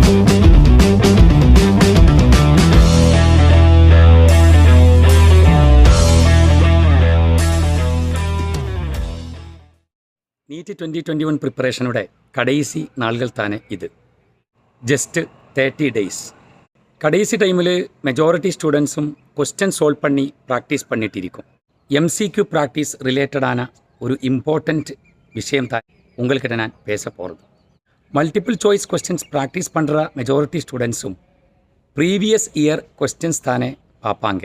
NEET 2021 പ്രിപ്പറേഷനുടെ കടൈസി നാളുകൾ താനെ ഇത്. Just 30 days. கடைசி டைமில் மெஜாரிட்டி ஸ்டூடெண்ட்ஸும் கொஸ்டின் சால்வ் பண்ணி ப்ராக்டிஸ் பண்ணிட்டு இருக்கும். எம்சிக்யூ ப்ராக்டிஸ் ரிலேட்டடான ஒரு இம்பார்ட்டண்ட் விஷயம் தான் உங்கள்கிட்ட நான் பேச போகிறது. மல்டிபிள் சாய்ஸ் கொஸ்டின்ஸ் ப்ராக்டிஸ் பண்ணுற மெஜாரிட்டி ஸ்டூடெண்ட்ஸும் ப்ரீவியஸ் இயர் கொஸ்டின்ஸ் தானே பார்ப்பாங்க.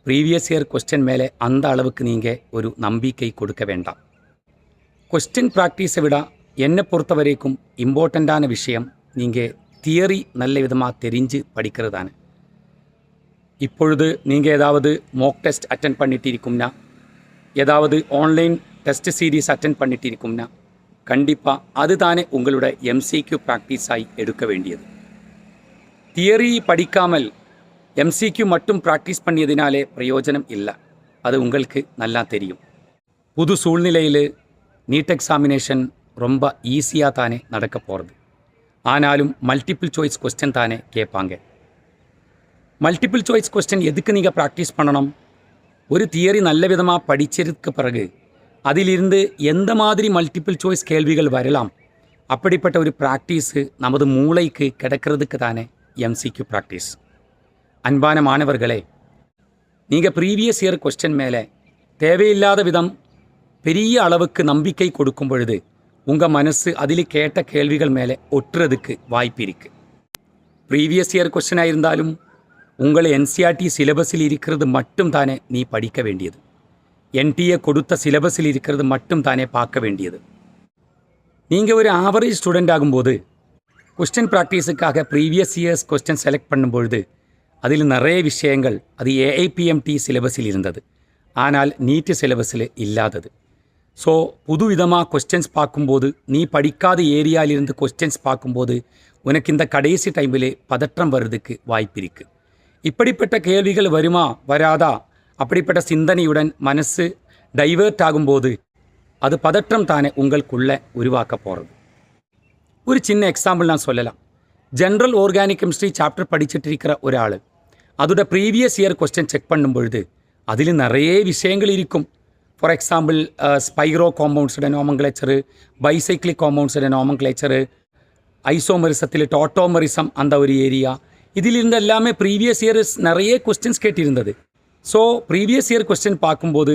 ப்ரீவியஸ் இயர் கொஸ்டின் மேலே அந்த அளவுக்கு நீங்கள் ஒரு நம்பிக்கை கொடுக்க வேண்டாம். கொஸ்டின் ப்ராக்டிஸை விட என்னை பொறுத்த வரைக்கும் இம்பார்ட்டண்ட்டான விஷயம் நீங்கள் தியரி நல்ல விதமாக தெரிஞ்சு படிக்கிறதானே. இப்பொழுது நீங்கள் ஏதாவது மாக் டெஸ்ட் அட்டென்ட் பண்ணிட்டு இருக்கும்னா, ஏதாவது ஆன்லைன் டெஸ்ட் சீரீஸ் அட்டென்ட் பண்ணிட்டு இருக்கும்னா, கண்டிப்பாக அதுதானே உங்களோட எம்சிக்யூ ப்ராக்டிஸாகி எடுக்க வேண்டியது. தியரி படிக்காமல் எம்சிக்யூ மட்டும் ப்ராக்டிஸ் பண்ணியதினாலே பிரயோஜனம் இல்லை. அது உங்களுக்கு நல்லா தெரியும். புது சூழ்நிலையில் நீட் எக்ஸாமினேஷன் ரொம்ப ஈஸியாக தானே நடக்க போகிறது. ஆனாலும் மல்டிபிள் சாய்ஸ் கொஸ்டின் தானே கேட்பாங்க. மல்டிபிள் சாய்ஸ் கொஸ்டின் எதுக்கு நீங்கள் ப்ராக்டிஸ் பண்ணணும்? ஒரு தியரி நல்ல விதமாக படித்ததுக்கு பிறகு அதிலிருந்து எந்த மாதிரி மல்டிபிள் சாய்ஸ் கேள்விகள் வரலாம், அப்படிப்பட்ட ஒரு ப்ராக்டிஸு நமது மூளைக்கு கிடைக்கிறதுக்கு தானே எம்சிக்யூ ப்ராக்டிஸ். அன்பான மாணவர்களே, நீங்கள் ப்ரீவியஸ் இயர் கொஸ்டின் மேலே தேவையில்லாத விதம் பெரிய அளவுக்கு நம்பிக்கை கொடுக்கும் பொழுது உங்கள் மனசு அதில் கேட்ட கேள்விகள் மேலே ஒட்டுறதுக்கு வாய்ப்பு இருக்குது. ப்ரீவியஸ் இயர் கொஸ்டினாக இருந்தாலும் உங்களை என்சிஆர்டி சிலபஸில் இருக்கிறது மட்டும் தானே நீ படிக்க வேண்டியது. என்டிஏ கொடுத்த சிலபஸில் இருக்கிறது மட்டும் தானே பார்க்க வேண்டியது. நீங்கள் ஒரு ஆவரேஜ் ஸ்டூடெண்ட் ஆகும்போது கொஸ்டின் ப்ராக்டிஸுக்காக ப்ரீவியஸ் இயர்ஸ் கொஸ்டின் செலக்ட் பண்ணும்பொழுது அதில் நிறைய விஷயங்கள் அது ஏஐபிஎம்டி சிலபஸில் இருந்தது, ஆனால் நீட்டு சிலபஸில் இல்லாதது. ஸோ புது விதமாக கொஸ்டின்ஸ் பார்க்கும்போது, நீ படிக்காத ஏரியாவிலிருந்து கொஸ்டின்ஸ் பார்க்கும்போது உனக்கு இந்த கடைசி டைமில் பதற்றம் வர்றதுக்கு வாய்ப்பு இருக்குது. இப்படிப்பட்ட கேள்விகள் வருமா வராதா, அப்படிப்பட்ட சிந்தனையுடன் மனசு டைவர்ட் ஆகும்போது அது பதற்றம் தானே உங்களுக்குள்ளே உருவாக்க போகிறது. ஒரு சின்ன எக்ஸாம்பிள் நான் சொல்லலாம். ஜென்ரல் ஆர்கானிக் கெமிஸ்ட்ரி சாப்டர் படிச்சுட்டு இருக்கிற ஒரு ஆள் அதோட ப்ரீவியஸ் இயர் கொஸ்டின் செக் பண்ணும் பொழுது அதில் நிறைய விஷயங்கள் இருக்கும். ஃபார் எக்ஸாம்பிள் ஸ்பைரோ காம்பவுண்ட்ஸோட நாமங்கிளேச்சரு, பைசைக்ளிக் காம்பவுண்ட்ஸோட நாமங்கிளேச்சரு, ஐசோமரிசத்தில் டாட்டோமரிசம் அந்த ஒரு ஏரியா, இதிலிருந்து எல்லாமே ப்ரீவியஸ் இயர்ஸ் நிறைய கொஸ்டின்ஸ் கேட்டிருந்தது. ஸோ ப்ரீவியஸ் இயர் கொஸ்டின் பார்க்கும்போது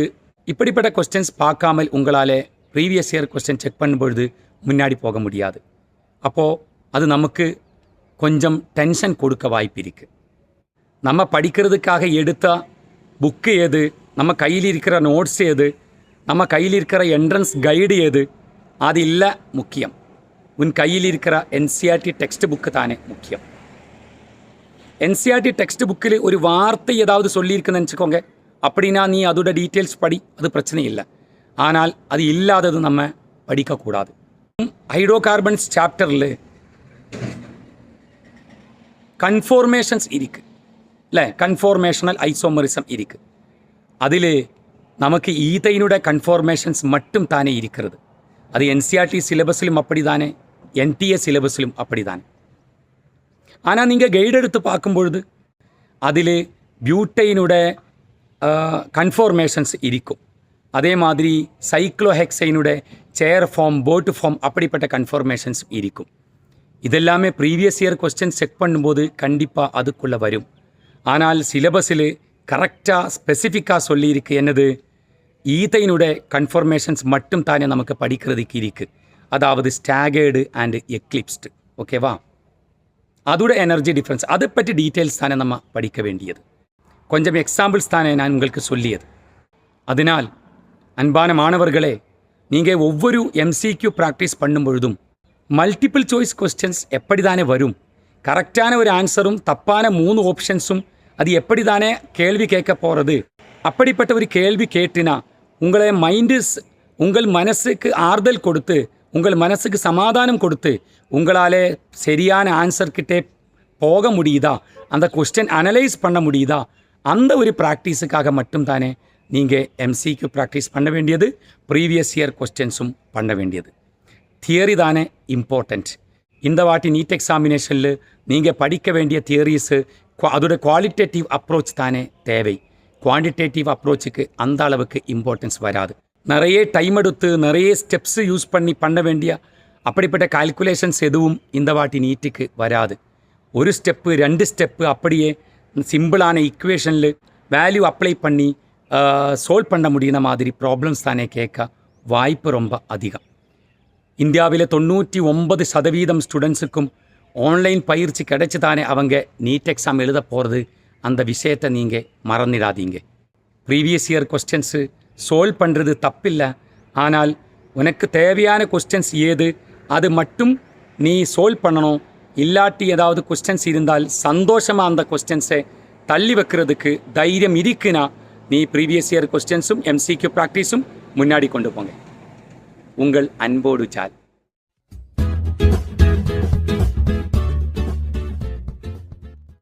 இப்படிப்பட்ட கொஸ்டின்ஸ் பார்க்காமல் உங்களால் ப்ரீவியஸ் இயர் கொஸ்டின் செக் பண்ணும்பொழுது முன்னாடி போக முடியாது. அப்போது அது நமக்கு கொஞ்சம் டென்ஷன் கொடுக்க வாய்ப்பு இருக்குது. நம்ம படிக்கிறதுக்காக எடுத்த புக்கு எது, நம்ம கையில் இருக்கிற நோட்ஸ் எது, நம்ம கையில் இருக்கிற என்ட்ரன்ஸ் கைடு எது, அது இல்லை முக்கியம். உன் கையில் இருக்கிற என்சிஆர்டி டெக்ஸ்ட் புக்கு தானே முக்கியம். என்சிஆர்டி டெக்ஸ்ட் புக்கில் ஒரு வார்த்தை ஏதாவது சொல்லியிருக்குன்னு நினச்சிக்கோங்க, அப்படின்னா நீ அதோட டீட்டெயில்ஸ் படி, அது பிரச்சனை இல்லை. ஆனால் அது இல்லாதது நம்ம படிக்கக்கூடாது. ஹைட்ரோகார்பன்ஸ் சாப்டரில் கன்ஃபார்மேஷன்ஸ் இருக்குது இல்லை, கன்ஃபார்மேஷனல் ஐசோமரிசம் இருக்குது. அதில் நமக்கு ஈத்தைனுடைய கன்ஃபார்மேஷன்ஸ் மட்டும் தானே இருக்கிறது. அது என்சிஆர்டி சிலபஸிலும் அப்படி தானே, என்டிஏ சிலபஸிலும் அப்படி தானே. ஆனால் நீங்கள் கைடு எடுத்து பார்க்கும்பொழுது அதில் பியூட்டைனுடைய கன்ஃபார்மேஷன்ஸ் இருக்கும். அதே மாதிரி சைக்ளோஹெக்சைனுடைய சேர் ஃபார்ம், போட்டு ஃபார்ம், அப்படிப்பட்ட கன்ஃபார்மேஷன்ஸ் இருக்கும். இதெல்லாமே ப்ரீவியஸ் இயர் கொஸ்டின் செக் பண்ணும்போது கண்டிப்பாக அதுக்குள்ளே வரும். ஆனால் சிலபஸில் கரெக்டாக ஸ்பெசிஃபிக்காக சொல்லியிருக்கு என்னது, ஈத்தைனுடைய கன்ஃபர்மேஷன்ஸ் மட்டும் தானே நமக்கு படிக்கிறதுக்கு இருக்குது. அதாவது ஸ்டாகர்டு அண்டு எக்லிப்ஸ்டு. ஓகேவா? அதோட எனர்ஜி டிஃப்ரென்ஸ், அதை பற்றி டீட்டெயில்ஸ் தானே நம்ம படிக்க வேண்டியது. கொஞ்சம் எக்ஸாம்பிள்ஸ் தானே நான் உங்களுக்கு சொல்லியது. அதனால் அன்பான மாணவர்களே, நீங்கள் ஒவ்வொரு எம்சிக்யூ ப்ராக்டிஸ் பண்ணும் பொழுதும் மல்டிபிள் சாய்ஸ் கொஸ்டின்ஸ் எப்படி தானே வரும், கரெக்டான ஒரு ஆன்சரும் தப்பான 3 ஆப்ஷன்ஸும் அது எப்படி தானே கேள்வி கேட்க போகிறது, அப்படிப்பட்ட ஒரு கேள்வி கேட்டினா உங்களை உங்கள் மனசுக்கு ஆறுதல் கொடுத்து, உங்கள் மனசுக்கு சமாதானம் கொடுத்து உங்களால் சரியான ஆன்சர்கிட்டே போக முடியுதா, அந்த கொஸ்டின் அனலைஸ் பண்ண முடியுதா, அந்த ஒரு ப்ராக்டிஸுக்காக மட்டும் தானே நீங்கள் எம்சிக்யூ ப்ராக்டிஸ் பண்ண வேண்டியது, ப்ரீவியஸ் இயர் கொஸ்டின்ஸும் பண்ண வேண்டியது. தியரி தானே இம்பார்ட்டண்ட். இந்த வாட்டி நீட் எக்ஸாமினேஷனில் நீங்கள் படிக்க வேண்டிய தியரிஸு அதோட குவாலிட்டேட்டிவ் அப்ரோச் தானே தேவை. குவான்டிடேட்டிவ் அப்ரோச்சுக்கு அந்த அளவுக்கு இம்பார்ட்டன்ஸ் வராது. நிறைய டைம் எடுத்து நிறைய ஸ்டெப்ஸு யூஸ் பண்ண வேண்டிய அப்படிப்பட்ட கால்குலேஷன்ஸ் எதுவும் இந்த வாட்டி நீட்டுக்கு வராது. ஒரு ஸ்டெப்பு 2 ஸ்டெப்பு அப்படியே சிம்பிளான ஈக்குவேஷனில் வேல்யூ அப்ளை பண்ணி சால்வ் பண்ண முடியுன மாதிரி ப்ராப்ளம்ஸ் தானே கேட்க வாய்ப்பு ரொம்ப அதிகம். இந்தியாவில் 99% ஸ்டூடெண்ட்ஸுக்கும் ஆன்லைன் பயிற்சி கிடைச்சி தானே அவங்க நீட் எக்ஸாம் எழுத போகிறது. அந்த விஷயத்தை நீங்கள் மறந்துடாதீங்க. ப்ரீவியஸ் இயர் கொஸ்டின்ஸு சால்வ் பண்ணுறது தப்பில்லை. ஆனால் உனக்கு தேவையான கொஸ்டின்ஸ் ஏது அது மட்டும் நீ சால்வ் பண்ணணும். இல்லாட்டி ஏதாவது கொஸ்டின்ஸ் இருந்தால் சந்தோஷமாக அந்த கொஸ்டின்ஸை தள்ளி வைக்கிறதுக்கு தைரியம் இருக்குன்னா நீ ப்ரீவியஸ் இயர் கொஸ்டின்ஸும் MCQ ப்ராக்டிஸும் முன்னாடி கொண்டு போங்க. உங்கள் அன்போடு சால்.